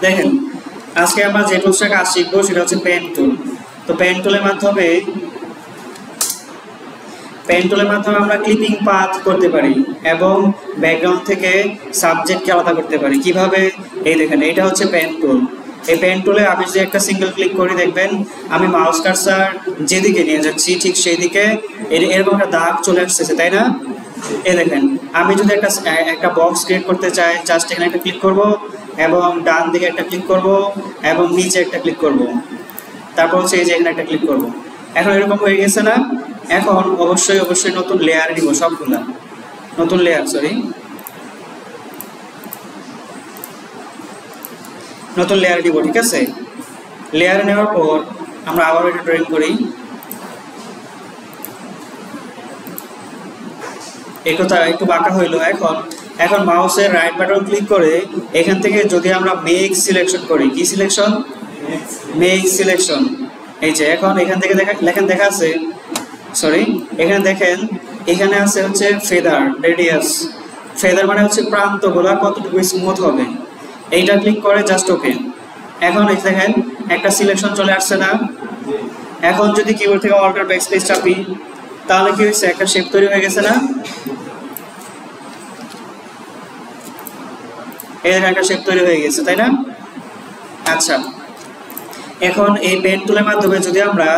দেখেন আজকে আমরা যে টুলসটা কাজ শিখবো সেটা হচ্ছে পেন টুল। তো পেন টুলের মাধ্যমে আমরা ক্লিপিং পাথ করতে পারি এবং ব্যাকগ্রাউন্ড থেকে সাবজেক্টকে আলাদা করতে পারি। কিভাবে? এই দেখেন, এটা হচ্ছে পেন টুল। এই পেন টুলে আমি যদি একটা সিঙ্গেল ক্লিক করি, দেখবেন আমি মাউস কার্সার যেদিকে নিয়ে যাচ্ছি ঠিক সেই দিকে এরকম একটা দাগ চলে আসতেছে, তাই না? এই দেখেন, আমি যদি একটা বক্স ক্রিয়েট করতে চাই, জাস্ট এখানে একটা ক্লিক করব এবং ডান দিকে একটা ক্লিক করব এবং নিচে একটা ক্লিক করব, তারপর হচ্ছে এই যে এখানে একটা ক্লিক করব। এখন এরকম হয়ে গেছে না? এখন অবশ্যই নতুন লেয়ার নিব, সবগুলা নতুন লেয়ার, নতুন লেয়ার দিব। ঠিক আছে, লেয়ার নেওয়ার পর আমরা আবার এটা ড্রয়িং করি। এই কথা একটু বাঁকা হইলো। এখন মাউসের রাইট বাটন ক্লিক করে এখান থেকে যদি আমরা মেক সিলেকশন করি, কি সিলেকশন? Make selection. এই যে এখন এখান থেকে দেখা আছে, এখানে দেখেন, এখানে আছে হচ্ছে ফেদার রেডিয়াস। ফেদার মানে হচ্ছে প্রান্তগুলা কতটুকু স্মুথ হবে। এইটা ক্লিক করে জাস্ট ওকে। এখন এই দেখেন একটা সিলেকশন চলে আসছে না? এখন যদি কিবোর্ড থেকে অল্টার ব্যাকস্পেস চাপি তাহলে কি হয়েছে? একটা শেপ তৈরি হয়ে গেছে না? এই দেখেন একটা শেপ তৈরি হয়ে গেছে, তাই না? আচ্ছা, এখন এই পেন টুলের মাধ্যমে যদি আমরা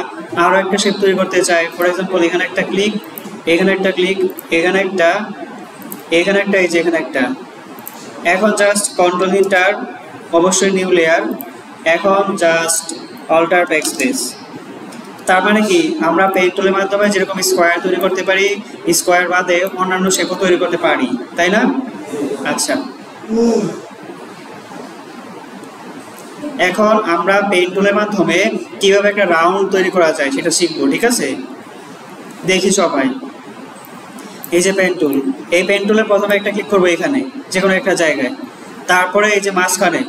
আরো একটা শেপ তৈরি করতে চাই, ফর এক্সাম্পল এখানে একটা ক্লিক, এখানে একটা ক্লিক, এখানে একটা, এই যে এখানে একটা। এখন জাস্ট কন্ট্রোল এন্টার, অবশ্যই নিউ লেয়ার, এখন জাস্ট অল্টার ব্যাকস্পেস। তার মানে কি, আমরা পেন টুলের মাধ্যমে যেরকম স্কোয়ার তৈরি করতে পারি, স্কোয়ার বাদে অন্যান্য শেপও তৈরি করতে পারি, তাই না? আচ্ছা, এখন আমরা পেন টুলের মাধ্যমে কিভাবে একটা রাউন্ড তৈরি করা যায় সেটা শিখবো। ঠিক আছে, দেখি সবাই। এই যে পেন টুল, এই পেন টুলে প্রথমে একটা ক্লিক করবো এখানে যে কোনো একটা জায়গায়, তারপরে এই যে মাঝখানে,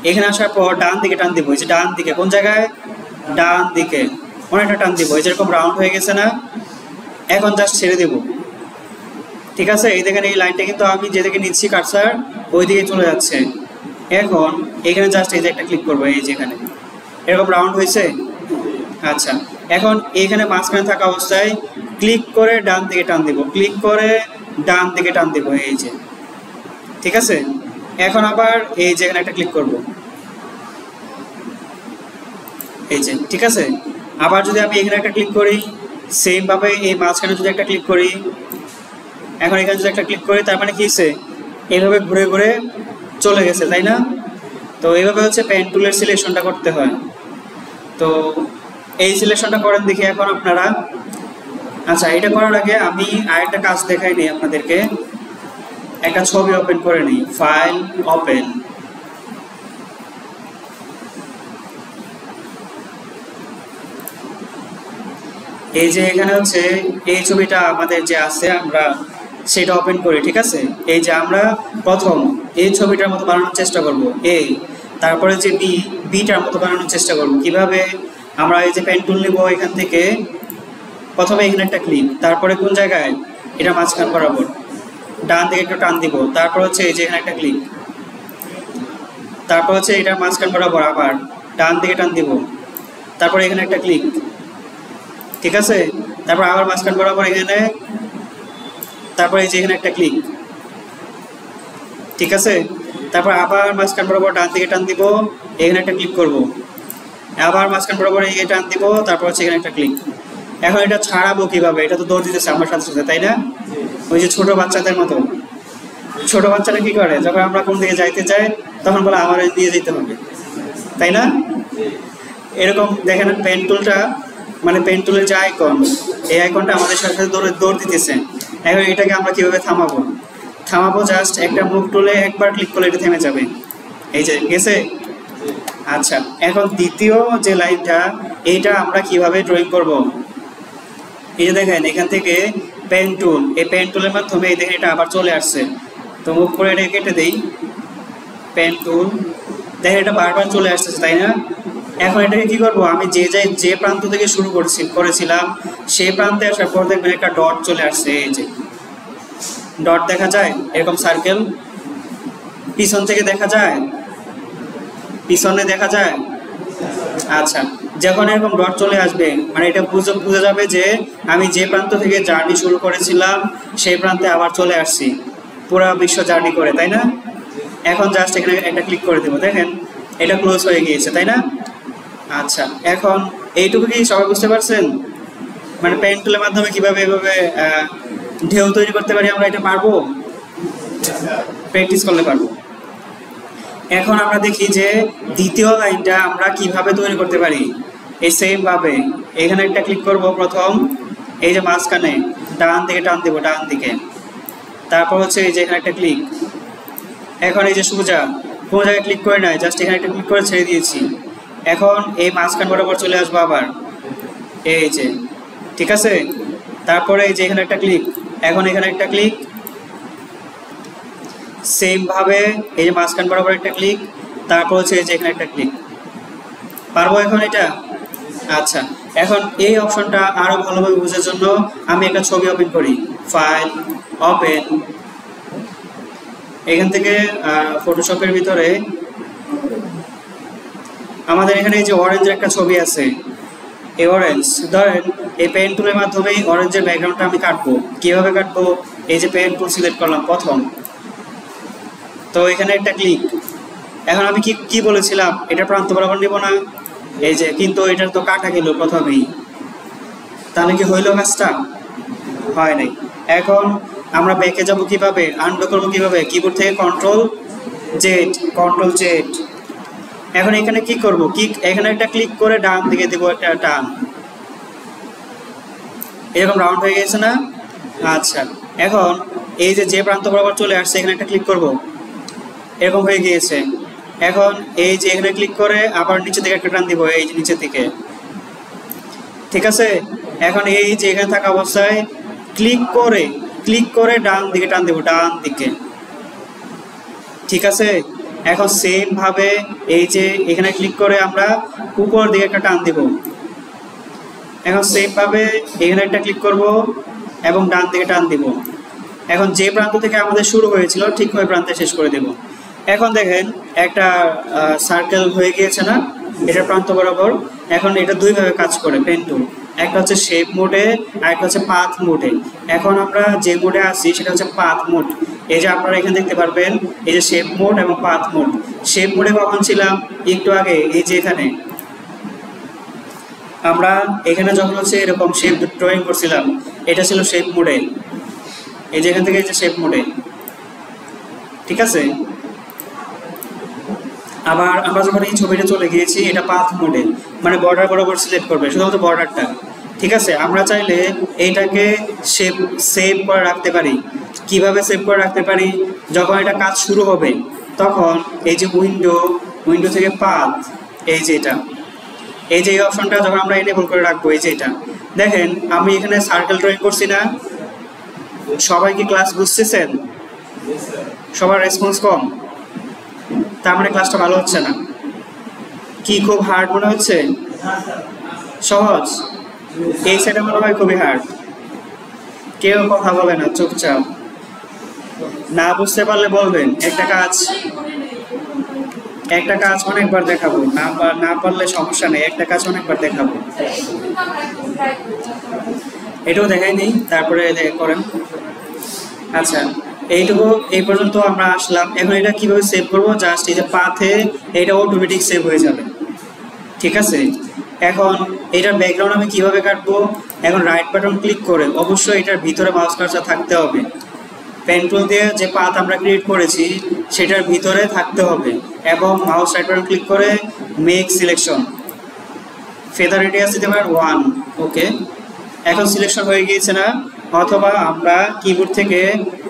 এখানে আসার পর ডান দিকে টান দিব। এই যে ডান দিকে, কোন জায়গায়? ডান দিকে অনেকটা টান দিব। এই যেরকম রাউন্ড হয়ে গেছে না? এখন জাস্ট ছেড়ে দেব। ঠিক আছে, এই দেখেন এই লাইনটা কিন্তু আমি যেদিকে নিচ্ছি কার্সার ওই দিকে চলে যাচ্ছে। এখন এখানে জাস্ট এই যে একটা ক্লিক করবো, এই যে এখানে এরকম রাউন্ড হয়েছে। আচ্ছা, এখন এখানে মাঝখানে থাকা অবস্থায় ক্লিক করে ডান দিকে টান দিব, ক্লিক করে ডান দিকে টান দিব, এই যে। ঠিক আছে, এখন আবার এই যে এখানে একটা ক্লিক করব, এই যে। ঠিক আছে, আবার যদি আমি এখানে একটা ক্লিক করি, সেম ভাবে এই মাঝখানে যদি একটা ক্লিক করি, এখন এখানে যদি একটা ক্লিক করি, তার মানে কি হচ্ছে? এইভাবে ঘুরে ঘুরে চলে গেছে, তাই না? তো এইভাবে হচ্ছে পেন টুলের সিলেকশনটা করতে হয়। তো এই সিলেকশনটা করেন দেখি এখন আপনারা। আচ্ছা, এটা করার আগে আমি আরেকটা কাজ দেখাই নিই আপনাদেরকে। একটা ছবি ওপেন করে নিই, ফাইল ওপেন। এই যে এখানে হচ্ছে এই ছবিটা আমাদের যে আছে, আমরা সেটা ওপেন করি। ঠিক আছে, এই যে আমরা প্রথম এই ছবিটার মতো বানানোর চেষ্টা করব, তারপরে যে বিটার মতো বানানোর চেষ্টা করব। কিভাবে? আমরা এই যে পেন টুল নিব, এখান থেকে প্রথমে এখানে একটা ক্লিক, তারপরে কোন জায়গায়? এটা মাঝখান বরাবর ডান দিকে একটু টান দিব, তারপর হচ্ছে এই যে এখানে একটা ক্লিক, তারপর হচ্ছে এটা মাঝখান বরাবর আবার ডান দিকে টান দিব, তারপরে এখানে একটা ক্লিক। ঠিক আছে, তারপর আবার মাঝখান বরাবর এখানে, তারপর এই যে এখানে একটা ক্লিক। ঠিক আছে, তারপর আবার মাঝখান বরাবর ডান দিকে টান দিব, এখানে একটা ক্লিক করব, আবার মাঝখান বরাবর এই টান দিব, তারপর হচ্ছে এখানে একটা ক্লিক। এখন এটা ছাড়াবো কিভাবে? এটা তো দৌড় দিতেছে আমার সাথে সাথে, তাই না? ওই যে ছোট বাচ্চাদের মতো। ছোট বাচ্চারা কি করে? যখন আমরা কোন দিকে যাইতে চাই তখন বলে আমার দিয়ে যেতে হবে, তাই না? এরকম দেখেন পেন টুলটা, মানে পেন টুলের যে আইকন, এই আইকনটা আমাদের সাথে সাথে দৌড় দিতেছে। এখন এটাকে আমরা কিভাবে থামাবো? জাস্ট একটা মুভ টুলে একবার ক্লিক করলে এটা থেমে যাবে। এই যে গেছে। আচ্ছা, এখন দ্বিতীয় যে লাইনটা, এইটা আমরা কিভাবে ড্রয়িং করব? এই যে দেখেন এখান থেকে পেন টুল, এই পেন টুলের মাধ্যমে এই দেখেন এটা আবার চলে আসছে। তো মুভ করে এটা কেটে দেই, পেন টুল, দেখেন এটা বারবার চলে আসতেছে, তাই না? এখন এটাকে কি করব? আমি যে প্রান্ত থেকে শুরু করেছিলাম সেই প্রান্তে আসার পর দেখবেন একটা ডট চলে আসছে। এই যে ডট দেখা যায়, এরকম সার্কেল পিছন থেকে দেখা যায়, পিছনে দেখা যায়? আচ্ছা, যখন এরকম ডট চলে আসবে মানে এটা বুঝে যাবে যে আমি যে প্রান্ত থেকে জার্নি শুরু করেছিলাম সেই প্রান্তে আবার চলে আসছি পুরো বিশ্ব জার্নি করে, তাই না? এখন জাস্ট এখানে একটা ক্লিক করে দেবো, দেখেন এটা ক্লোজ হয়ে গিয়েছে, তাই না? আচ্ছা, এখন এইটুকু কি সবাই বুঝতে পারছেন? মানে পেন টুলের মাধ্যমে কিভাবে এভাবে ঢেউ তৈরি করতে পারি আমরা, এটা পারবো, প্র্যাকটিস করলে পারবো। এখন আমরা দেখি যে দ্বিতীয় লাইনটা আমরা কিভাবে তৈরি করতে পারি। এই সেম ভাবে এখানে একটা ক্লিক করব প্রথম, এই যে মাঝখানে ডান দিকে টান দেবো, ডান দিকে, তারপর হচ্ছে এই যে এখানে একটা ক্লিক। এখন এই যে সোজা কোনো জায়গায় ক্লিক করে নাই, জাস্ট এখানে একটা ক্লিক করে ছেড়ে দিয়েছি। এখন এই মাঝখান বরাবর চলে আসবো আবার, এই যে, ঠিক আছে? তারপরে এই যে এখানে একটা ক্লিক, এখন এখানে একটা ক্লিক, সেম ভাবে এই যে মাঝখান বরাবর একটা ক্লিক, তারপর হচ্ছে এই যে এখানে একটা ক্লিক। পারবো এখন এটা? আচ্ছা, এখন এই অপশনটা আরো ভালোভাবে বোঝার জন্য আমি একটা ছবি ওপেন করি, ফাইল, ওপেন। এখান থেকে ফটোশপের ভিতরে আমাদের এখানে এই যে অরেঞ্জের একটা ছবি আছে, এই অরেঞ্জ, ধরেন এই পেন টুলের মাধ্যমে অরেঞ্জের ব্যাকগ্রাউন্ডটা আমি কাটবো। কিভাবে কাটবো? এই যে পেন টুল সিলেক্ট করলাম প্রথম, তো এখানে একটা ক্লিক। এখন আমি কি বলেছিলাম, এটা প্রান্ত বরাবর নিব না, এই যে, কিন্তু এটার তো কাটা গেল প্রথমেই, তাহলে কি হইল কাজটা? হয় নাই। এখন আমরা ব্যাকে যাব কিভাবে, আনডু করবো কিভাবে? কিবোর্ড থেকে কন্ট্রোল জেড। এখন এখানে কি করব, এখানে একটা ক্লিক করে ডান দিকে দেবো একটা টান, এরকম রাউন্ড হয়ে গেছে না? আচ্ছা, এখন এই যে প্রান্ত বরাবর চলে আসছে এখানে একটা ক্লিক করব, এরকম হয়ে গিয়েছে। এখন এই যে এখানে ক্লিক করে আবার নিচে দিকে একটা টান দিব, এই যে নিচের দিকে, ঠিক আছে? এখন এই যে এখানে থাকা অবস্থায় ক্লিক করে ডান দিকে টান দেবো, ডান দিকে, ঠিক আছে? এখন সেম ভাবে এই যে এখানে ক্লিক করে আমরা উপর দিকে একটা টান দিব। এখন সেম ভাবে এখানে একটা ক্লিক করব এবং ডান দিকে টান দিব। এখন যে প্রান্ত থেকে আমাদের শুরু হয়েছিল ঠিক ওই প্রান্তে শেষ করে দেব। এখন দেখেন একটা সার্কেল হয়ে গিয়েছে না, এটা প্রান্ত বরাবর। এখন এটা দুইভাবে কাজ করে পেন টুল, একটা হচ্ছে শেপ মোডে আর একটা হচ্ছে পাথ মোডে। এখন আমরা যে মোডে আছি সেটা হচ্ছে পাথ মোড। এই যে আপনারা এখানে দেখতে পারবেন এই যে শেপ মোড এবং পাথ মোড। শেপ মোডে কখন ছিলাম? একটু আগে, এই যে এখানে আমরা এখানে যখন হচ্ছে এরকম শেপ ড্রয়িং করছিলাম, এটা ছিল শেপ মোডে, এই যে এখান থেকে এই যে শেপ মোডে, ঠিক আছে? আবার আমরা যখন এই ছবিটা চলে গিয়েছি এটা পাথ মোডে, মানে বর্ডার বরাবর সিলেক্ট করবে শুধুমাত্র বর্ডারটা, ঠিক আছে? আমরা চাইলে এইটাকে সেভ করে রাখতে পারি। কিভাবে সেভ করে রাখতে পারি? যখন এটা কাজ শুরু হবে তখন এই যে উইন্ডো থেকে পাথ, এই যে এটা, এই যে এই অপশনটা যখন আমরা এনেবল করে রাখবো, এই যে এটা দেখেন আমি এখানে সার্কেল ড্রয়িং করছি না? সবাই কি ক্লাস বুঝতেছেন? সবার রেসপন্স কম, তার মানে ক্লাসটা ভালো হচ্ছে না। কি খুব হার্ড মনে হচ্ছে? সহজ? এই সাইডে মনে হয় খুবই হার্ড। কেউ কথা বলে না, চুপচাপ। না বুঝতে পারলে বলবেন। একটা কাজ অনেকবার দেখাবো, না পারলে সমস্যা নেই, একটা কাজ অনেকবার দেখাবো। এটাও দেখাই নেই, তারপরে করেন। আচ্ছা, এইটুকু এই পর্যন্ত আমরা আসলাম। এখন এটা কিভাবে সেভ করবো? জাস্ট এই যে পাথে এটা অটোমেটিক সেভ হয়ে যাবে, ঠিক আছে? এখন এটার ব্যাকগ্রাউন্ড আমি কিভাবে কাটবো? এখন রাইট বাটন ক্লিক করে অবশ্যই এটার ভিতরে মাউস কার্সার থাকতে হবে। পেন টুল দিয়ে যে পাথ আমরা ক্রিয়েট করেছি সেটার ভিতরে থাকতে হবে এবং মাউস রাইট বাটন ক্লিক করে মেক সিলেকশন, ফেদার রেডিয়াস দিতে পারেন 1, ওকে। এখন সিলেকশন হয়ে গিয়েছে না? অথবা আমরা কিবোর্ড থেকে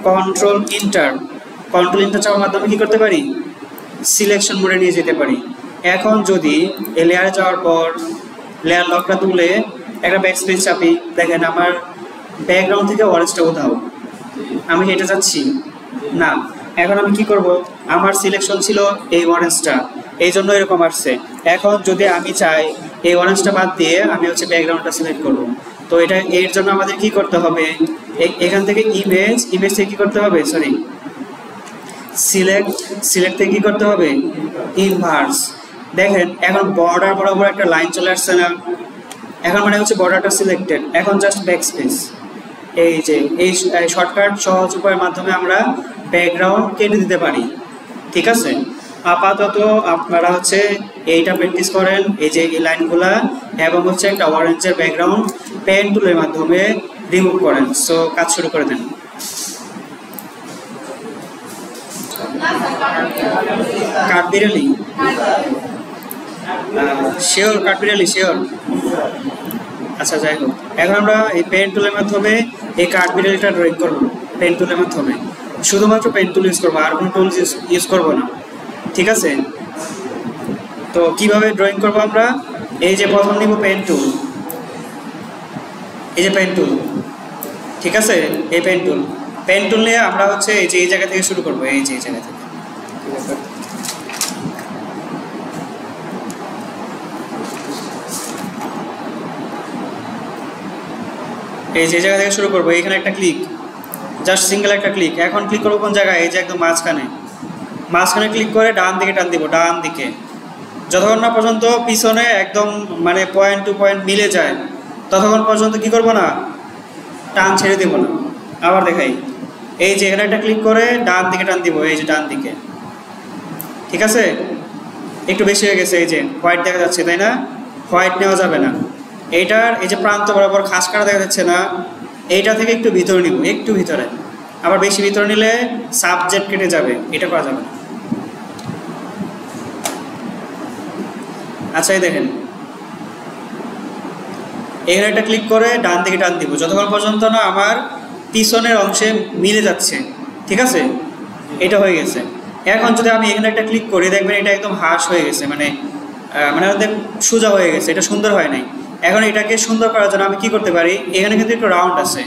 কন্ট্রোল ইন্টার চাপার মাধ্যমে কি করতে পারি? সিলেকশন মোডে নিয়ে যেতে পারি। এখন যদি লেয়ারে যাওয়ার পর লেয়ার লকটা তুলে একটা ব্যাকস্পেস চাপি, দেখেন আমার ব্যাকগ্রাউন্ড থেকে অরেঞ্জটা কোথাও, আমি হেঁটে যাচ্ছি না। এখন আমি কি করব? আমার সিলেকশন ছিল এই অরেঞ্জটা, এই জন্য এরকম আসছে। এখন যদি আমি চাই এই অরেঞ্জটা বাদ দিয়ে আমি হচ্ছে ব্যাকগ্রাউন্ডটা সিলেক্ট করব, তো এটা এর জন্য আমাদের কি করতে হবে? এখান থেকে ইমেজ থেকে কি করতে হবে? সিলেক্ট থেকে কি করতে হবে? ইনভার্স। দেখেন এখন বর্ডার বরাবর একটা লাইন চলে আসছে না, এখন মানে হচ্ছে বর্ডারটা সিলেক্টেড। এখন জাস্ট ব্যাকস্পেস, এই যে এই শর্টকাট সহজ উপায়ের মাধ্যমে আমরা ব্যাকগ্রাউন্ড কেটে দিতে পারি। ঠিক আছে, আপাতত আপনারা হচ্ছে এইটা প্র্যাকটিস করেন, এই যে এই লাইনগুলা, এবং হচ্ছে একটা অরেঞ্জের ব্যাকগ্রাউন্ড পেন টুলের মাধ্যমে রিমুভ করেন। সো কাজ শুরু করে দেন। কাঠবিড়ালি, শিওর কাঠবিড়ালি শিওর। আচ্ছা যাই হোক, এখন আমরা এই পেন টুলের মাধ্যমে এই কাঠবিড়ালিটা ড্রয়িং করবো। পেন টুলের মাধ্যমে শুধুমাত্র পেন টুল ইউজ করবো, আর কোনো টুল ইউজ করবো না। ঠিক আছে, তো কিভাবে ড্রয়িং করবো আমরা? এই যে প্রথম নিব পেন টুল, এই যে পেন টুল। ঠিক আছে, এই পেন টুল নিয়ে আমরা হচ্ছে এই যে এই জায়গা থেকে শুরু করবো, এই যে এই জায়গা থেকে। এই যে জায়গা থেকে শুরু করবো, এখানে একটা ক্লিক, জাস্ট সিঙ্গেল একটা ক্লিক। এখন ক্লিক করবো কোন জায়গায়? এই যে একদম মাঝখানে ক্লিক করে ডান দিকে টান দিব, ডান দিকে, যতক্ষণ না পর্যন্ত পিছনে একদম মানে পয়েন্ট টু পয়েন্ট মিলে যায় ততক্ষণ পর্যন্ত কি করবো না, টান ছেড়ে দেবো না। আবার দেখাই, এই যে এখানে একটা ক্লিক করে ডান দিকে টান দিব, এই যে ডান দিকে। ঠিক আছে, একটু বেশি হয়ে গেছে, এই যে হোয়াইট দেখা যাচ্ছে তাই না? হোয়াইট নেওয়া যাবে না। এইটার এই যে প্রান্ত বরাবর খাস কাটা দেখা যাচ্ছে না, এইটা থেকে একটু ভিতরে নিব, একটু ভিতরে। আবার বেশি ভিতরে নিলে সাবজেক্ট কেটে যাবে, এটা করা যাবে না। আচ্ছা এই দেখেন, এখানে একটা ক্লিক করে ডান দিকে টান দিব যতক্ষণ পর্যন্ত না আমার পিছনের অংশে মিলে যাচ্ছে। ঠিক আছে, এটা হয়ে গেছে। এখন যদি আমি এখানে একটা ক্লিক করি, দেখবেন এটা একদম হার্শ হয়ে গেছে, মানে সোজা হয়ে গেছে, এটা সুন্দর হয় নাই। এখন এটাকে সুন্দর করার জন্য আমি কি করতে পারি? এখানে কিন্তু একটু রাউন্ড আছে,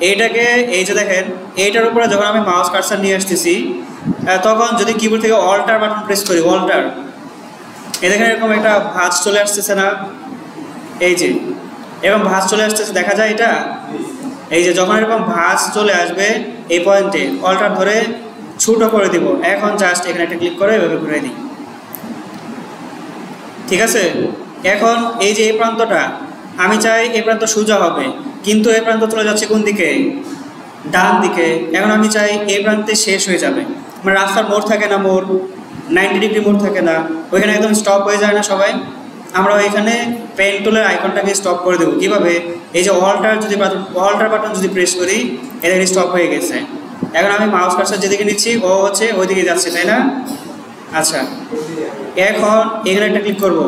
এইটাকে এই যে দেখেন এইটার উপরে যখন আমি মাউস কার্সার নিয়ে আসতেছি, তখন যদি কিবোর্ড থেকে অল্টার বাটন প্রেস করি, অল্টার, এই দেখেন এরকম একটা ভাঁজ চলে আসতেছে না? এই যে এরকম ভাঁজ চলে আসতেছে, দেখা যায় এটা? এই যে যখন এরকম ভাঁজ চলে আসবে এই পয়েন্টে অল্টার ধরে ছোটো করে দিব। এখন জাস্ট এখানে একটা ক্লিক করে এভাবে ঘুরে দিই। ঠিক আছে, এখন এই যে এই প্রান্তটা আমি চাই এই প্রান্ত সোজা হবে, কিন্তু এই প্রান্ত চলে যাচ্ছে কোন দিকে? ডান দিকে। এখন আমি চাই এই প্রান্তে শেষ হয়ে যাবে, মানে রাস্তার মোড় থাকে না, মোড় 90 ডিগ্রি মোড় থাকে না, ওইখানে একদম স্টপ হয়ে যায় না সবাই? আমরা এখানে পেন টুলের আইকনটাকে স্টপ করে দেবো। কীভাবে? এই যে অল্টার বাটন যদি প্রেস করি, এটা স্টপ হয়ে গেছে। এখন আমি মাউস কার্সার যেদিকে নিচ্ছি ও হচ্ছে ওইদিকে যাচ্ছে, তাই না? আচ্ছা, এখন এখানে একটা ক্লিক করব।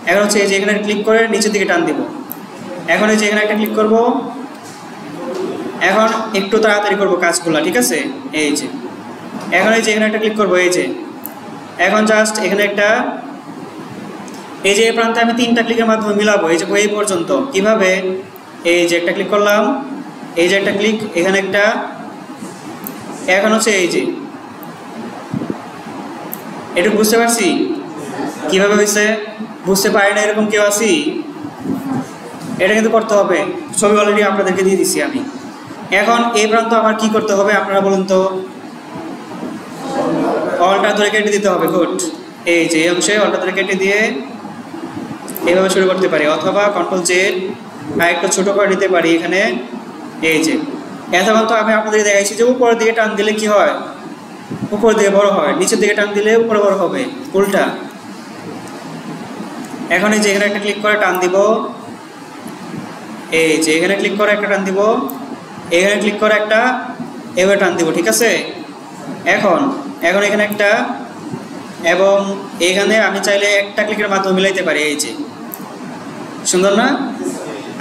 এখন হচ্ছে এই যে এখানে ক্লিক করে নিচের দিকে টান দিব। এখন এই যে এখানে একটা ক্লিক করব। এখন একটু তাড়াতাড়ি করব কাজগুলো। ঠিক আছে, এই যে এখন এই যে এখানে একটা ক্লিক করব, এই যে এখন জাস্ট এখানে একটা, এই যে এই প্রান্তে আমি 3টা ক্লিকের মাধ্যমে মিলাবো, এই যে এই পর্যন্ত। কিভাবে? এই যে একটা ক্লিক করলাম, এই যে একটা ক্লিক, এখানে একটা, এখন হচ্ছে এই যে একটু বুঝতে পারছি কিভাবে হয়েছে? বুঝতে পারি না এরকম কেউ আছি? এটা কিন্তু করতে হবে, ছবি অলরেডি আপনাদেরকে দিয়ে দিচ্ছি আমি। এখন এই প্রান্ত আমার কি করতে হবে আপনারা বলুন তো? অল্টার ধরে কেটে দিতে হবে। গুড, এই যে এই অংশে অল্টার ধরে কেটে দিয়ে এইভাবে শুরু করতে পারি, অথবা কন্ট্রোল জেড আর একটু ছোটো করে নিতে পারি এখানে। এই যে এতক্ষণ তো আমি আপনাদের দেখাইছি যে উপরের দিকে টান দিলে কি হয়? উপর দিকে বড় হয়, নিচের দিকে টান দিলে উপরে বড় হবে, উল্টা। এখন এই যে এখানে একটা ক্লিক করে টান দিব, এই যে এখানে ক্লিক করে একটা টান দিব, এখানে ক্লিক করে একটা এভাবে টান দিব। ঠিক আছে, এখন এখানে একটা, এবং এখানে আমি চাইলে একটা ক্লিকের মাধ্যমে মিলাইতে পারি। এই যে সুন্দর না?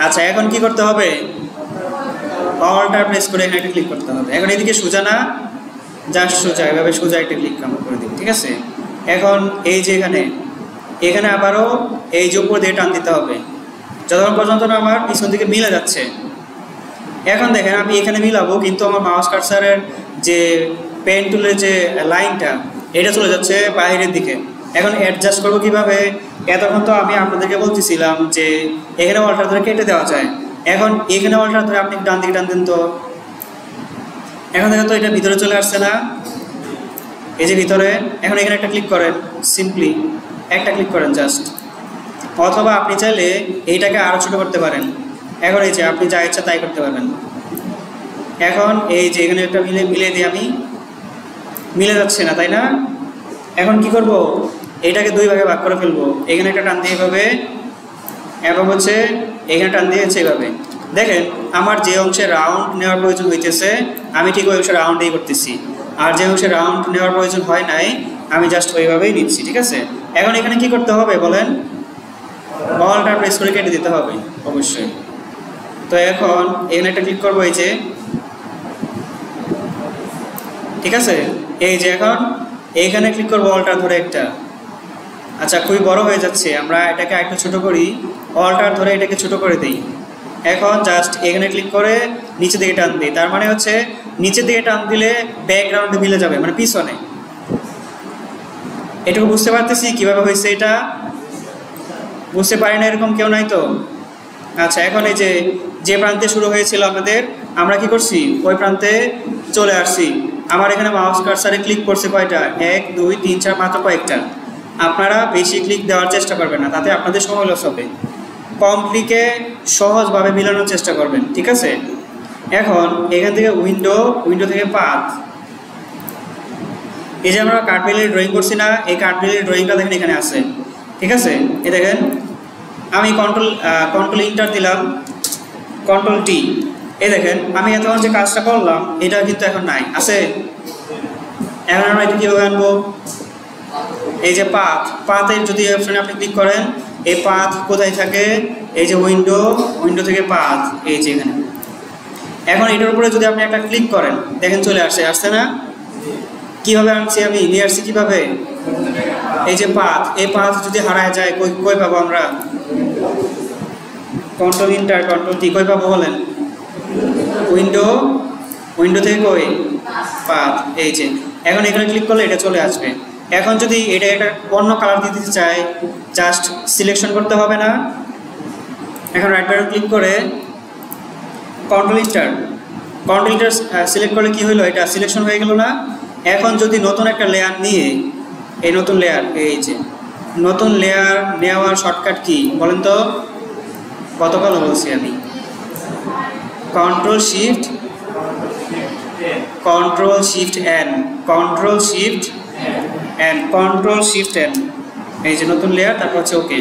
আচ্ছা, এখন কি করতে হবে? অল্টার প্রেস করে এখানে একটা ক্লিক করতে হবে। এখন এদিকে সোজা না, জাস্ট সোজা, এভাবে সোজা একটা ক্লিক আমরা করে দিব। ঠিক আছে, এখন এই যে এখানে আবারও এই যে উপর দিয়ে টান দিতে হবে যতক্ষণ পর্যন্ত না আমার পিছন দিকে মিলে যাচ্ছে। এখন দেখেন আমি এখানে মিলাবো, কিন্তু আমার মাউস কার্সারের যে পেন টুলের যে লাইনটা, এটা চলে যাচ্ছে বাইরের দিকে। এখন অ্যাডজাস্ট করবো কিভাবে? এতক্ষণ তো আমি আপনাদেরকে বলতেছিলাম যে এখানে অল্টার ধরে কেটে দেওয়া যায়। এখন এখানে অল্টার ধরে আপনি ডান দিকে টান দেন তো, এখন দেখেন তো এটা ভিতরে চলে আসছে না? এই যে ভিতরে। এখন এখানে একটা ক্লিক করেন, সিম্পলি একটা ক্লিক করেন জাস্ট, অথবা আপনি চাইলে এইটাকে আরও ছোটো করতে পারেন। এখন এই যে আপনি যা ইচ্ছা তাই করতে পারবেন। এখন এই যে এখানে একটা মিলে দিই আমি, মিলে যাচ্ছে না তাই না? এখন কি করব, এইটাকে দুই ভাগে ভাগ করে ফেলবো। এখানে একটা টান দিয়ে এভাবে, এবং হচ্ছে এখানে টান দিয়ে হচ্ছে এভাবে। দেখেন আমার যে অংশে রাউন্ড নেওয়ার প্রয়োজন হইতেছে আমি ঠিক ওই অংশে রাউন্ডেই করতেছি, আর যে অংশে রাউন্ড নেওয়ার প্রয়োজন হয় নাই আমি জাস্ট ওইভাবেই নিচ্ছি। ঠিক আছে, এখন এখানে কি করতে হবে বলেন? অলটা প্রেস করে কেটে দিতে হবে অবশ্যই। তো এখন এখানে একটা ক্লিক করবো, এই যে ঠিক আছে, এই যে এখন এইখানে ক্লিক করবো অলটা ধরে একটা। আচ্ছা খুবই বড় হয়ে যাচ্ছে, আমরা এটাকে একটু ছোট করি, অলটার ধরে এটাকে ছোট করে দিই। এখন জাস্ট এখানে ক্লিক করে নিচে দিকে টান দিই, তার মানে হচ্ছে নিচে দিকে টান দিলে ব্যাকগ্রাউন্ডে মিলে যাবে, মানে পিছনে। এটুকু বুঝতে পারতেছি কিভাবে হয়েছে এটা? বুঝতে পারি না এরকম কেউ নাই তো? আচ্ছা এখন এই যে প্রান্তে শুরু হয়েছিল আমাদের, আমরা কি করছি ওই প্রান্তে চলে আসছি। আমার এখানে মাউস কার্সারে ক্লিক করছে কয়টা? 1 2 3 4, মাত্র কয়েকটা। আপনারা বেশি ক্লিক দেওয়ার চেষ্টা করবেন না, তাতে আপনাদের সময় লস হবে। কম ক্লিকে সহজভাবে মিলানোর চেষ্টা করবেন, ঠিক আছে? এখন এখান থেকে উইন্ডো থেকে পাথ, এই যে আমরা কার্ডবিলের ড্রয়িং করছি না, এই কার্ডবিলের ড্রয়িংটা দেখেন এখানে আছে, ঠিক আছে? এই দেখেন আমি কন্ট্রোল ইন্টার দিলাম, কন্ট্রোল টি, এই দেখেন আমি এতক্ষণ যে কাজটা করলাম এটা কিন্তু এখন নাই, আছে? এখন আমরা এটা কীভাবে আনবো? এই যে পাথের যদি অপশনে আপনি ক্লিক করেন, এই পাথ কোথায় থাকে? এই যে উইন্ডো থেকে পাথ, এই যে এখানে। এখন এটার উপরে যদি আপনি একটা ক্লিক করেন, দেখেন চলে আসছে না? কিভাবে আনছি আমি, নিয়ে আসছি কিভাবে? এই যে পাথ, এই পাথ যদি হারায় যায় কই পাবো আমরা? কন্ট্রোল ইন্টার কন্ট্রোল টি, কই পাবো বলেন? উইন্ডো থেকে কই? পাথ, এই যে। এখন এখানে ক্লিক করলে এটা চলে আসবে। এখন যদি এটা একটা অন্য কালার দিতে চাই, জাস্ট সিলেকশন করতে হবে না। এখন রাইট বাটন ক্লিক করে কন্ট্রোল ইন্টার সিলেক্ট করলে কি হলো? এটা সিলেকশন হয়ে গেল না? এখন যদি নতুন একটা লেয়ার নিয়ে, এই নতুন লেয়ার, এই যে নতুন লেয়ার নেওয়ার শর্টকাট কি বলেন তো? গতকাল বলছি আমি, কন্ট্রোল শিফট এন, এই যে নতুন লেয়ার, তারপর হচ্ছে ওকে।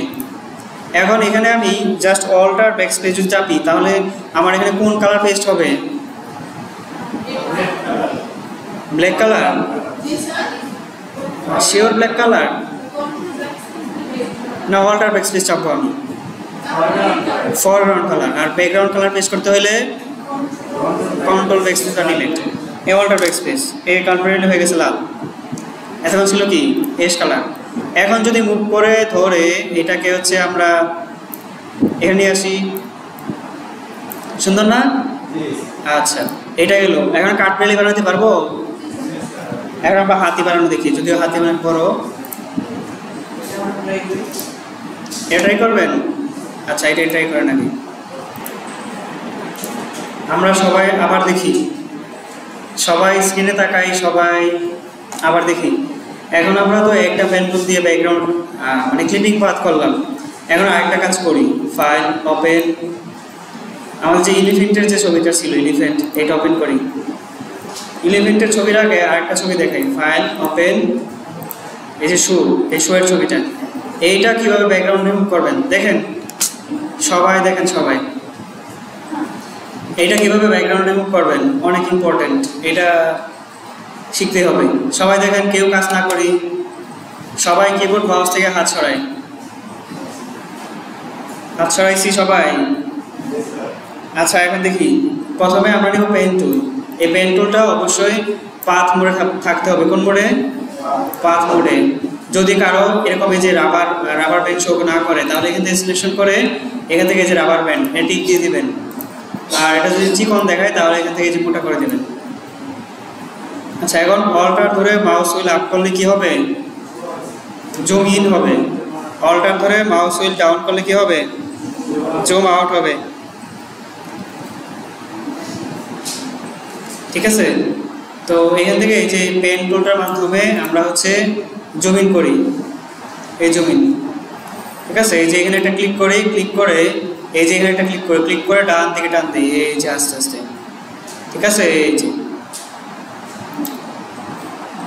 এখন এখানে আমি জাস্ট অল্টার ব্যাকস্পেস যদি চাপি, তাহলে আমার এখানে কোন কালার পেস্ট হবে? Black colour, sure black colour না? অল্টার ব্যাকস্পেস চাপবো আমি, ফরগ্রাউন্ড কালার। আর ব্যাকগ্রাউন্ড কালার পেস্ট করতে হলে কন্ট্রোল ব্যাকস্পেস আর ডিলিট, এই অল্টার ব্যাকস্পেস, এই কনফিগারেশন হয়ে গেছে লাল। এতক্ষণ ছিল কি এস কালার। এখন যদি মুভ করে ধরে এটাকে হচ্ছে আমরা এখানে নিয়ে আসি, সুন্দর না? আচ্ছা এটা গেলো। এখন কাঠবেলি বানাতে পারবো? এখন আমরা হাতি বানানো দেখি, যদিও হাতি বানানো বড়, এটা ট্রাই করবেন? আচ্ছা এটা ট্রাই করে নাকি? আমরা সবাই আবার দেখি, সবাই স্ক্রিনে তাকাই, সবাই আবার দেখি। এখন আমরা তো একটা পেন্টুল দিয়ে ব্যাকগ্রাউন্ড মানে ক্লিপিং পাথ করলাম। এখন আরেকটা কাজ করি, ফাইল ওপেন, আমাদের যে এলিফ্যান্টের যে ছবিটা ছিল, এলিফ্যান্ট, এটা ওপেন করি। এলিফ্যান্টের ছবির আগে আরেকটা ছবি দেখাই, ফাইল ওপেন, এই যে এই শু এর ছবিটা। এইটা কিভাবে ব্যাকগ্রাউন্ড রিমুভ করবেন দেখেন, সবাই এইটা কিভাবে ব্যাকগ্রাউন্ড রিমুভ করবেন অনেক ইম্পর্টেন্ট, এটা শিখতে হবে। সবাই দেখেন, কেউ কাজ না করি, সবাই কিবোর্ড মাউস থেকে হাত ছড়াইছি সবাই। আচ্ছা এখন দেখি, প্রথমে আমরা নিব পেন টুল। এই পেন টুলটা অবশ্যই পাথ মোডে থাকতে হবে। কোন মোডে? পাথ মোডে। যদি কারো এরকম এই যে রাবার ব্যান্ড শো না করে, তাহলে এখান থেকে সিলেকশন করে এখান থেকে এই যে রাবার ব্যান্ড এটি দিয়ে দিবেন। আর এটা যদি চিকন দেখায় তাহলে এখান থেকে এই যে মোটা করে দেবেন। আচ্ছা এখন অল্টার ধরে মাউস হুইল আপ করলে কি হবে? জুম ইন হবে। অল্টার ধরে মাউস হুইল ডাউন করলে কি হবে? জুম আউট হবে। ঠিক আছে? তো এখান থেকে এই যে পেন টুলটার মাধ্যমে আমরা হচ্ছে জুম ইন করি, এই জুম ইন, ঠিক আছে। এই যে এখানে একটা ক্লিক করি, ক্লিক করে এই যে এখানে একটা ক্লিক করে ডান থেকে টান দিই, এই যে আস্তে আস্তে, ঠিক আছে। এই যে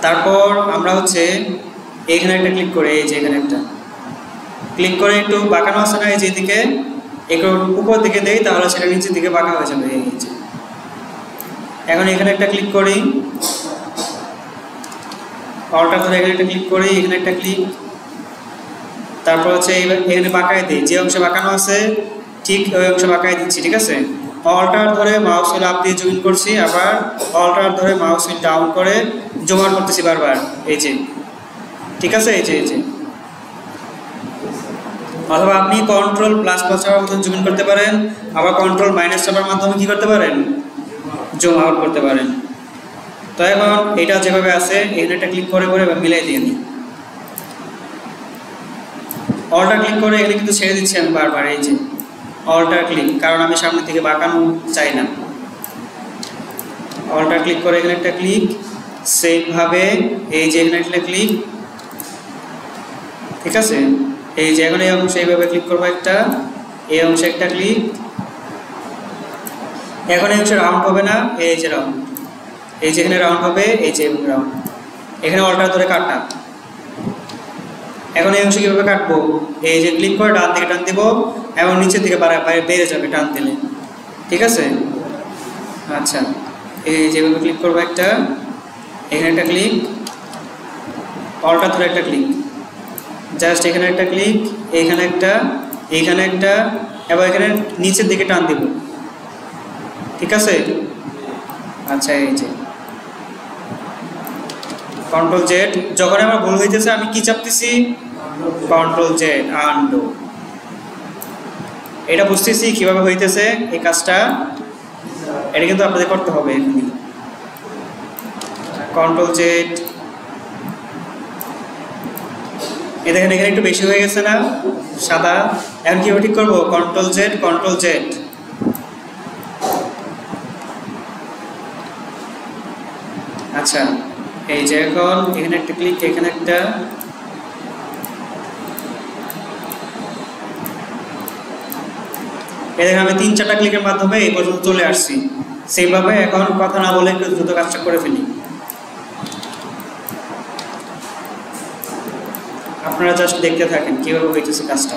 তারপর আমরা হচ্ছে এখানে একটা ক্লিক করে, এই যে এখানে একটা ক্লিক করে একটু বাঁকানো আছে না, এই যে দিকে একটু উপর দিকে দেই, তাহলে সেটা নিচের দিকে বাঁকা হয়ে যাবে। এই যে এখন এখানে একটা ক্লিক করি, অল্টার ধরে এখানে একটা ক্লিক করি, এখানে একটা ক্লিক, তারপর হচ্ছে এখানে বাঁকায় দিই, যে অংশে বাঁকানো আছে ঠিক ওই অংশে বাঁকায় দিচ্ছি, ঠিক আছে। অল্টার ধরে মাউস হুইল আপ দিয়ে জুম ইন করছি, আবার অল্টার ধরে মাউস হুইল ডাউন করে জুম আউট করতেছি বারবার, এই যে, ঠিক আছে। এই যে অথবা আপনি কন্ট্রোল প্লাস চাপার মাধ্যমে জুম ইন করতে পারেন, আবার কন্ট্রোল মাইনাস চাপার মাধ্যমে কি করতে পারেন, জুম আউট করতে পারেন। তো এখন এটা যেভাবে আছে এখানে একটা ক্লিক করে মিলাই দিয়ে দিই, অল্টার ক্লিক করে এখানে কিন্তু ছেড়ে দিচ্ছি আমি বারবার, এই যে অল্টার ক্লিক, কারণ আমি সামনে থেকে বাঁকানো চাই না। অল্টার ক্লিক করে এখানে একটা ক্লিক, সেমভাবে এই যে এখানে একটা ক্লিক, ঠিক আছে। এই যে এখন এই অংশে এইভাবে ক্লিক করবো একটা, এই অংশে একটা ক্লিক, এখন এই অংশে রাউন্ড হবে না, এই যে রাউন্ড, এই যে এখানে রাউন্ড হবে, এই যে রাউন্ড, এখানে অল্টার ধরে কাটা। এখন এই অংশ কীভাবে কাটবো, এই যে ক্লিক করে ডান দিকে টান দিব এবং নিচের দিকে বেড়ে যাবে টান দিলে, ঠিক আছে। আচ্ছা, এই যেভাবে ক্লিক করবো একটা, এখানে একটা ক্লিক, অল্টার ধরে একটা ক্লিক, জাস্ট এখানে একটা ক্লিক, এখানে একটা, এইখানে একটা, এবং এখানে নিচের দিকে টান দিব, ঠিক আছে। আচ্ছা, এই যে কন্ট্রোল জেড, যখন আমার ভুল হইতেছে আমি কি চাপতেছি, কন্ট্রোল জেড আনডু। এটা বুঝতেছি কিভাবে হইতেছে এই কাজটা, এটা কিন্তু আপনাদের করতে হবে এখানে। কন্ট্রোল জেড, এই দেখেন এখানে একটু বেশি হয়ে গেছে না সাদা, এখন কিভাবে ঠিক করবো, কন্ট্রোল জেড, কন্ট্রোল জেড, আচ্ছা। এই যে এখন এখানে একটা ক্লিক, এখানে একটা, এই দেখেন আমি 3-4টা ক্লিকের মাধ্যমে এই পর্যন্ত চলে আসছি। সেইভাবে এখন কথা না বলে একটু দ্রুত কাজটা করে ফেলি, আপনারা জাস্ট দেখতে থাকেন কিভাবে হইতেছে কাজটা।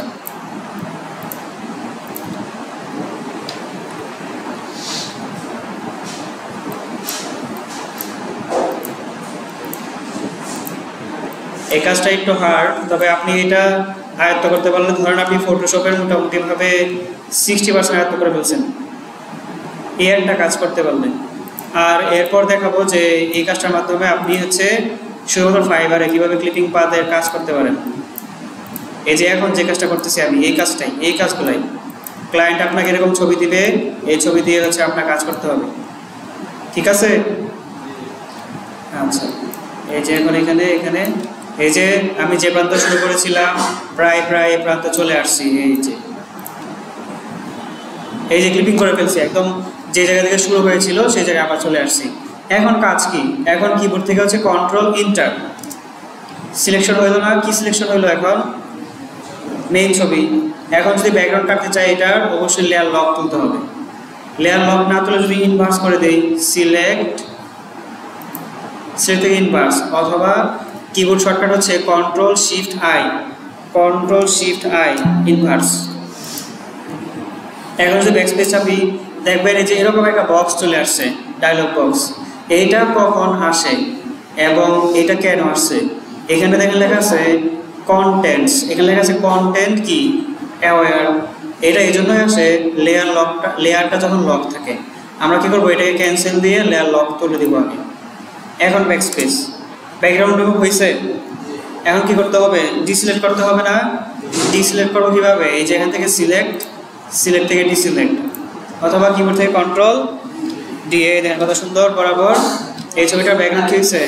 এই কাজটা একটু হার্ড, তবে আপনি এটা আয়ত্ত করতে পারলে, ধরেন আপনি ফটোশপের মোটামুটিভাবে 60% আয়ত্ত করে ফেলছেন এই একটা কাজ করতে পারলে। আর এরপর দেখাবো যে এই কাজটার মাধ্যমে আপনি হচ্ছে শুধুমাত্র ফাইবারে কীভাবে ক্লিপিং পাতের কাজ করতে পারেন। এই যে এখন যে কাজটা করতেছি আমি, এই কাজটাই, এই কাজগুলাই ক্লায়েন্ট আপনাকে এরকম ছবি দিবে, এই ছবি দিয়ে হচ্ছে আপনার কাজ করতে হবে, ঠিক আছে। আচ্ছা, এই যে এখন এখানে এই যে আমি যে প্রান্ত শুরু করেছিলাম প্রায় এই প্রান্ত চলে আসছি, এই যে ক্লিপিং করে ফেলছি, একদম যে জায়গা থেকে শুরু হয়েছিল সেই জায়গায় আবার চলে আসছি। এখন কাজ কি, এখন কিবোর্ড থেকে হচ্ছে কন্ট্রোল ইন্টার, সিলেকশন হইলো না, কি সিলেকশন হইলো, এখন মেইন ছবি। এখন যদি ব্যাকগ্রাউন্ড কাটতে চাই এটার অবশ্যই লেয়ার লক তুলতে হবে, লেয়ার লক না তুলে যদি ইনভার্স করে দেই, সিলেক্ট থেকে ইনভার্স, অথবা কিবোর্ড শর্টকাট হচ্ছে কন্ট্রোল শিফট আই ইনভার্স। এখন যদি ব্যাকস্পেস চাপি দেখবেন এই যে এরকম একটা বক্স চলে আসছে, ডায়লগ বক্স। এইটা কখন আসে এবং এটা কেন আসছে, এখানে দেখেন লেখা আছে কন্টেন্টস, এখানে লেখা আছে কন্টেন্ট কি অ্যাওয়্যার। এটা এই জন্যই আসে লেয়ারটা যখন লক থাকে। আমরা কি করবো, এটাকে ক্যান্সেল দিয়ে লেয়ার লক তুলে দিব আগে। এখন ব্যাকস্পেস, ব্যাকগ্রাউন্ড রিমুভ হয়েছে, এখন কি করতে হবে, ডিসিলেক্ট করতে হবে না। ডিসিলেক্ট করবো কিভাবে, এই যে এখান থেকে সিলেক্ট থেকে ডিসিলেক্ট, অথবা কিবোর্ড থেকে কন্ট্রোল দিয়ে দেখেন কত সুন্দর বরাবর এই ছবিটার ব্যাকগ্রাউন্ড কি হয়েছে,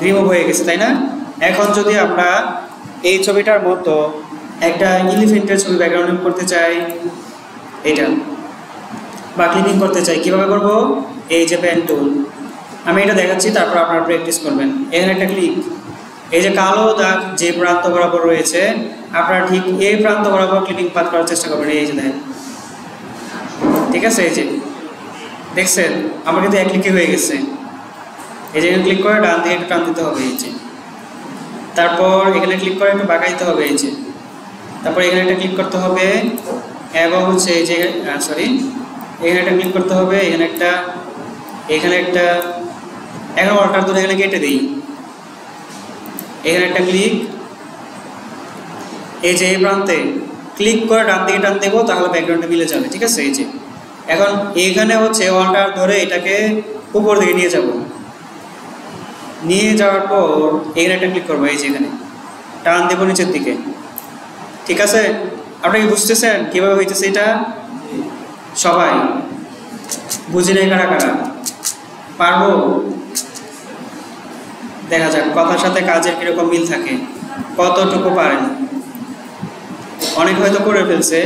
রিমুভ হয়ে গেছে, তাই না। এখন যদি আমরা এই ছবিটার মতো একটা এলিফ্যান্টের ছবি ব্যাকগ্রাউন্ড রিমুভ করতে চাই, এটা বা ক্লিপিং করতে চাই, কিভাবে করব, এই যে পেন টুল, আমি এটা দেখাচ্ছি, তারপর আপনারা প্র্যাকটিস করবেন। এখানে একটা ক্লিক, এই যে কালো দাগ যে প্রান্ত বরাবর রয়েছে আপনারা ঠিক এই প্রান্ত বরাবর ক্লিপিং পাথ করার চেষ্টা করবেন। এই যে দেখেন, ঠিক আছে, এই যে দেখছেন আমার কিন্তু এক ক্লিকে হয়ে গেছে। এই যে ক্লিক করে ডান দিকে একটু টান দিতে হবে, এই যে তারপর এখানে ক্লিক করে একটু বাঁকা দিতে হবে, এই যে তারপর এখানে একটা ক্লিক করতে হবে এবং হচ্ছে এই যে সরি এখানে একটা ক্লিক করতে হবে, এখানে একটা এখন অল্টার ধরে এখানে কেটে দিই, এখানে একটা ক্লিক, এই যে এই প্রান্তে ক্লিক করে ডান দিকে টান দেবো, তাহলে ব্যাকগ্রাউন্ডে মিলে যাবে। ঠিক আছে, এই যে এখন এইখানে হচ্ছে অল্টার ধরে এটাকে উপর দিকে নিয়ে যাব, নিয়ে যাওয়ার পর এখানে একটা ক্লিক করবো, এই যে এখানে টান দেবো নিচের দিকে। ঠিক আছে, আপনি কি বুঝতেছেন কিভাবে হইতেছে এটা? সবাই বুঝি নাই কারা কারা? পারবো? দেখা যাক কথার সাথে কাজের কিরকম মিল থাকে, কতটুকু পারেন। অনেক হয়তো করে ফেলছে,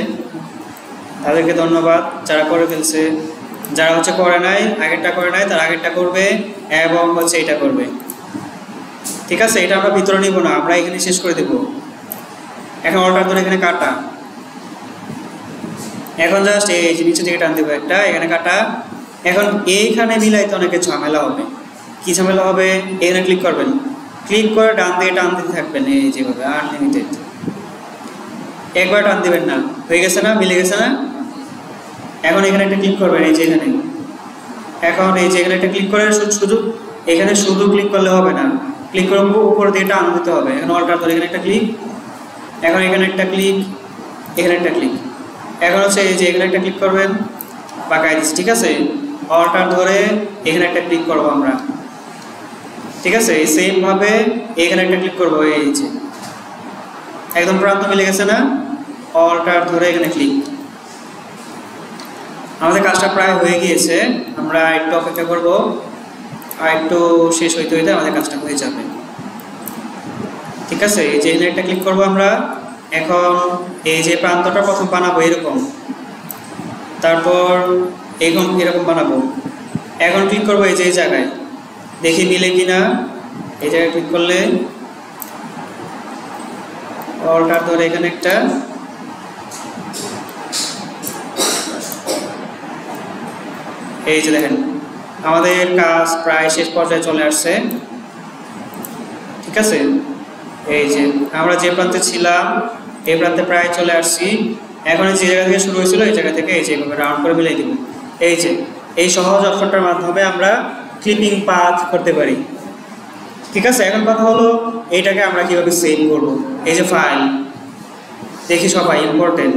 তাদেরকে ধন্যবাদ যারা করে ফেলছে। যারা হচ্ছে করে নাই, আগেরটা করে নাই, তার আগেরটা করবে এবং হচ্ছে এটা করবে। ঠিক আছে, এটা আমরা ভিতরে নিব না, আমরা এখানে শেষ করে দেব। এখন অল্টার ধরে এখানে কাটা, এখন জাস্ট এই যে নিচে দিকে টান দেবো একটা, এখানে কাটা। এখন এইখানে মিলাইতে অনেকে ঝামেলা হবে। কি ঝামেলা হবে? এখানে ক্লিক করবেন, ক্লিক করে ডান দিকে টান দিতে থাকবেন, এই যেভাবে আনলিমিটেড। একবার টান দিবেন না, হয়ে গেছে না, মিলে গেছে না? এখন এখানে একটা ক্লিক করবেন, এই যে এখানে, এখন এই যে এখানে একটা ক্লিক করে শুধু এখানে শুধু ক্লিক করলে হবে না, ক্লিক করে উপর দিয়ে টান দিতে হবে। এখন অল্টার ধরে এখানে একটা ক্লিক, এখন এখানে একটা ক্লিক, এখানে একটা ক্লিক। এখন হচ্ছে এই যে এখানে একটা ক্লিক করবেন, বাঁকায় দিচ্ছি। ঠিক আছে, অল্টার ধরে এখানে একটা ক্লিক করবো আমরা। ঠিক আছে, এই সেম ভাবে এখানে একটা ক্লিক করবো, এই যে একদম প্রান্ত মিলে গেছে না? অল্টার ধরে এখানে ক্লিক। আমাদের কাজটা প্রায় হয়ে গিয়েছে, আমরা একটু অপেক্ষা করব, আর একটু শেষ হইতে হইতে আমাদের কাজটা হয়ে যাবে। ঠিক আছে, এই যে এখানে একটা ক্লিক করবো আমরা। এখন এই যে প্রান্তটা প্রথম বানাবো এরকম, তারপর এরকম বানাবো। এখন ক্লিক করবো এই যে এই জায়গায়, দেখি মিলে কিনা। এই জায়গায় ক্লিক করলে অল্টার ধরে এখানে একটা, এই যে দেখেন আমাদের কাজ প্রায় শেষ পর্যায়ে চলে আসছে। ঠিক আছে, এই যে আমরা যে প্রান্তে ছিলাম এই প্রান্তে প্রায় চলে আসছি। এখন যে জায়গা থেকে শুরু হয়েছিল এই জায়গা থেকে এই যে এভাবে রাউন্ড করে মিলাই দিব। এই যে এই সহজ অপশনটার মাধ্যমে আমরা ক্লিপিং পাথ করতে পারি। ঠিক আছে, এখন কথা হলো এইটাকে আমরা কিভাবে সেভ করব। এই যে ফাইল, দেখি সবাই ইম্পর্টেন্ট,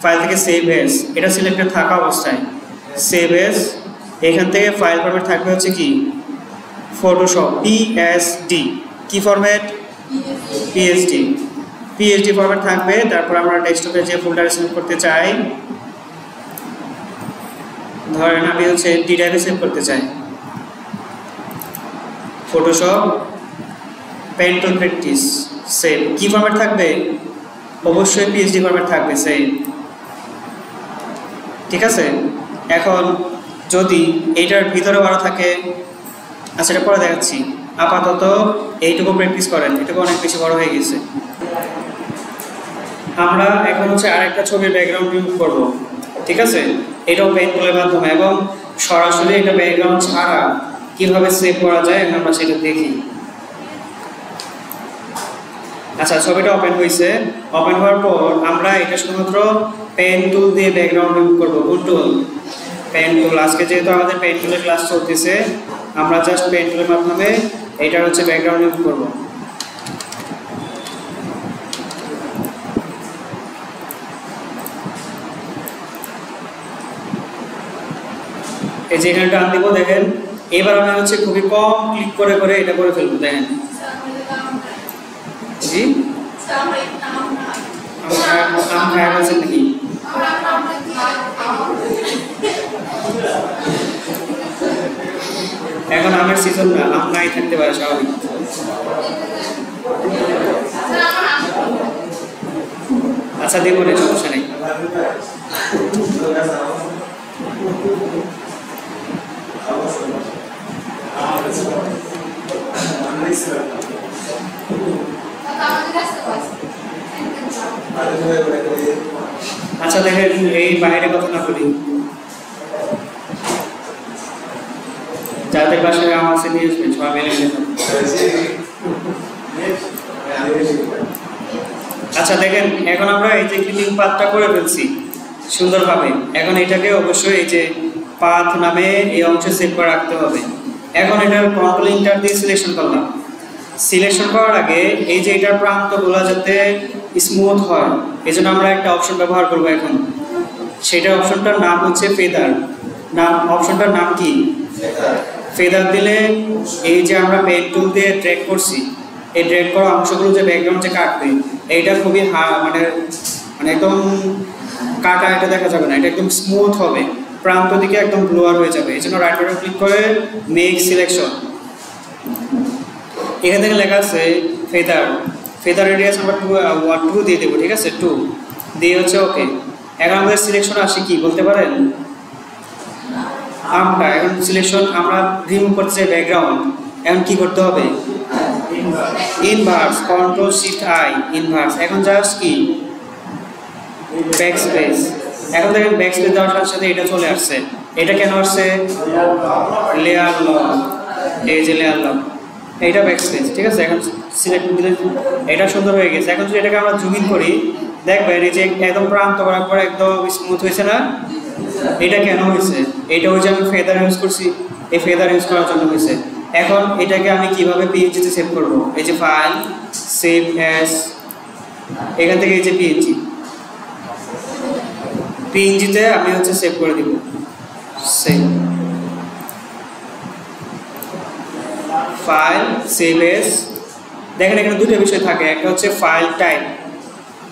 ফাইল থেকে সেভ এস, এটা সিলেক্টেড থাকা অবস্থায় সেভ এস, এখান থেকে ফাইল ফরম্যাট থাকবে হচ্ছে কি ফটোশপ পিএসডি। কি ফরম্যাট? পিএসডি ফরম্যাট থাকবে। তারপর আমরা ডেস্কটপে যে ফোল্ডারে সেভ করতে চাই, ধরেন আমি হচ্ছে ডি ড্রাইভে সেভ করতে চাই, Photoshop pen tool practice save. কি ফরম্যাট থাকবে? অবশ্যই পিএসডি ফরম্যাট থাকবে সেভ। ঠিক আছে, এখন যদি এইটার ভিতরে বড় থাকে, আচ্ছা এটা পরে দেখাচ্ছি, আপাতত এইটুকু প্র্যাকটিস করেন, এটুকু অনেক বেশি বড় হয়ে গেছে। আমরা এখন হচ্ছে আরেকটা ছবির ব্যাকগ্রাউন্ড রিমুভ করব। ঠিক আছে, এটাও পেন টুলের মাধ্যমে, এবং সরাসরি এটা ব্যাকগ্রাউন্ড ছাড়া কিভাবে সেভ করা যায় এখন আমরা সেটা দেখি। আচ্ছা, ছবিটা ওপেন হয়েছে। ওপেন হওয়ার পর আমরা এটা শুধুমাত্র পেন টুল দিয়ে ব্যাকগ্রাউন্ড রিমুভ করব। কোন টুল? Pen tool. আজকে যেহেতু আমাদের পেন টুলের ক্লাস চলতেছে, আমরা জাস্ট পেন টুলের মাধ্যমে এইটার হচ্ছে ব্যাকগ্রাউন্ড রিমুভ করব। এই যে এখানে টান দিব, দেখেন এবার আমি হচ্ছে খুবই কম ক্লিক করে করে এটা করে ফেলবো। দেখেন জি আম খায় বলছেন নাকি? এখন আমের সিজন না, আম নাই থাকতে পারে স্বাভাবিক। আচ্ছা দেবো না, সমস্যা নেই। আচ্ছা দেখেন এই বাইরে কথা না বলি, যাদের বাসায় আমার সাথে নিয়ে আসবেন সবাই মিলে। আচ্ছা দেখেন এখন আমরা এই যে ক্লিপিং পাথটা করে ফেলছি সুন্দরভাবে, এখন এটাকে অবশ্যই এই যে পাথ নামে এই অংশে সেভ করে রাখতে হবে। এখন এটার কন্ট্রোল ইন্টার দিয়ে সিলেকশন করলাম। সিলেকশন করার আগে এই যে এটার প্রান্তগুলো যাতে স্মুথ হয় এই জন্য আমরা একটা অপশন ব্যবহার করব এখন। সেটা অপশনটার নাম হচ্ছে ফেদার। অপশনটার নাম কি? ফেদার দিলে এই যে আমরা পেন টুল দিয়ে ড্র্যাগ করছি, এই ড্র্যাগ করা অংশগুলো যে ব্যাকগ্রাউন্ড যে কাটবে এইটা খুবই মানে একদম কাটা এটা দেখা যাবে না, এটা একদম স্মুথ হবে, প্রান্ত দিকে একদম ব্লোয়ার হয়ে যাবে। এই জন্য রাইট বাটন ক্লিক করে মেক সিলেকশন, এখান থেকে লেখা আছে ফেদার, ফেদার রেডিয়াস আমরা 2 দিয়ে দেবো, ঠিক আছে 2 দিয়ে হচ্ছে ওকে। এখন আমাদের সিলেকশন আসে কি বলতে পারেন? আমরা এখন সিলেকশন আমরা রিমুভ করতে চাই ব্যাকগ্রাউন্ড, এখন কি করতে হবে? Inverse, control shift I inverse. এখন জাস্ট কি ব্যাক স্পেস, এখন দেখেন ব্যাক স্পেস দেওয়ার সাথে সাথে এটা চলে আসছে। এটা কেন আসছে? লেয়ার লক, এই যে লেয়ার লক, এইটা ব্যাক স্পেস, ঠিক আছে। এখন সিলেক্ট দিলে এটা সুন্দর হয়ে গেছে। এখন যদি এটাকে আমরা জুম ইন করি দেখবেন এই যে একদম প্রান্ত করার পর একদম স্মুথ হয়েছে না? এটা কেন হয়েছে? এটা হচ্ছে আমি ফেদার ইউজ করছি, এই ফেদার ইউজ করার জন্য হয়েছে। এখন এটাকে আমি কিভাবে পিএনজিতে সেভ করব? এই যে ফাইল, সেভ অ্যাজ, এখান থেকে এই যে পিএনজিতে আমি হচ্ছে সেভ করে দিব। Save file, save as. দেখেন এখানে দুটো বিষয় থাকে, একটা হচ্ছে ফাইল টাইপ,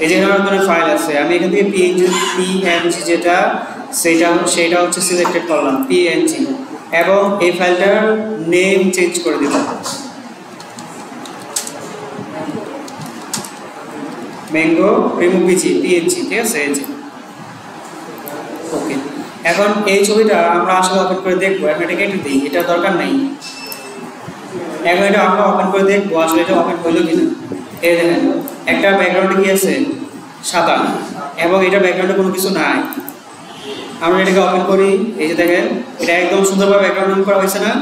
এই যে এখানে ধরনের ফাইল আছে, আমি এখান থেকে পিএনজি যেটা সেটা হচ্ছে সিলেক্টেড করলাম পিএনজি, এবং এই ফাইলটার নেম চেঞ্জ করে দিব, ম্যাঙ্গো রিমুভ পিএনজি, ঠিক আছে। এই যে ওকে। এখন এই ছবিটা আমরা আসলে ওপেন করে দেখবো, এখন এটা কেটে দিই, এটা দরকার নাই। এখন এটা আমরা ওপেন করে দেখবো আসলে এটা ওপেন হলো কিনা। এই দেখেন একটা ব্যাকগ্রাউন্ডে কি আছে? সাদা, এবং এটা ব্যাকগ্রাউন্ডে কোনো কিছু নাই। আমরা এটাকে ওপেন করি, এই যে দেখেন এটা একদম সুন্দরভাবে ব্যাকগ্রাউন্ড করা হয়েছে না?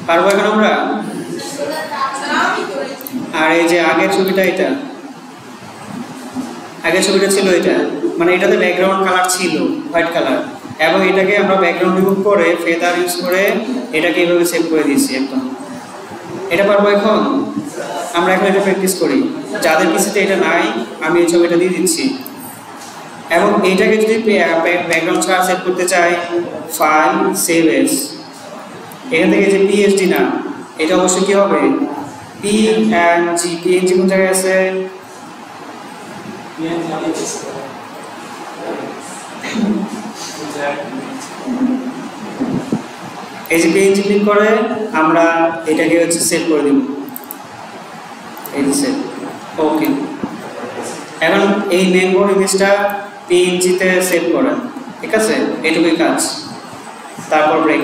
পারবো এখন আমরা? আর এই যে আগের ছবিটা, এটা আগের ছবিটা ছিল এটা, মানে এটাতে ব্যাকগ্রাউন্ড কালার ছিল হোয়াইট কালার, এবং এটাকে আমরা ব্যাকগ্রাউন্ড রিমুভ করে ফেদার ইউজ করে এটাকে এইভাবে সেভ করে দিয়েছি একদম। এটা পারবো এখন? আমরা এখন এটা প্র্যাকটিস করি, যাদের পিসিতে এটা নাই আমি এই ছবিটা দিয়ে দিচ্ছি। এবং এইটাকে যদি ব্যাকগ্রাউন্ড ছাড়া সেভ করতে চাই, ফাইল, সেভ এস, এখান থেকে যে পিএসডি না, এটা অবশ্যই কি হবে? পিএনজি। পিএনজি কোন জায়গায় আছে? এই যে পিএনজি ক্লিক করে আমরা এটাকে হচ্ছে সেভ করে দিব, এই যে সেভ, ওকে। এখন এই ম্যাঙ্গো ইমেজটা পিএনজিতে সেভ করেন, ঠিক আছে, এটুকুই কাজ। তারপর ব্রেক।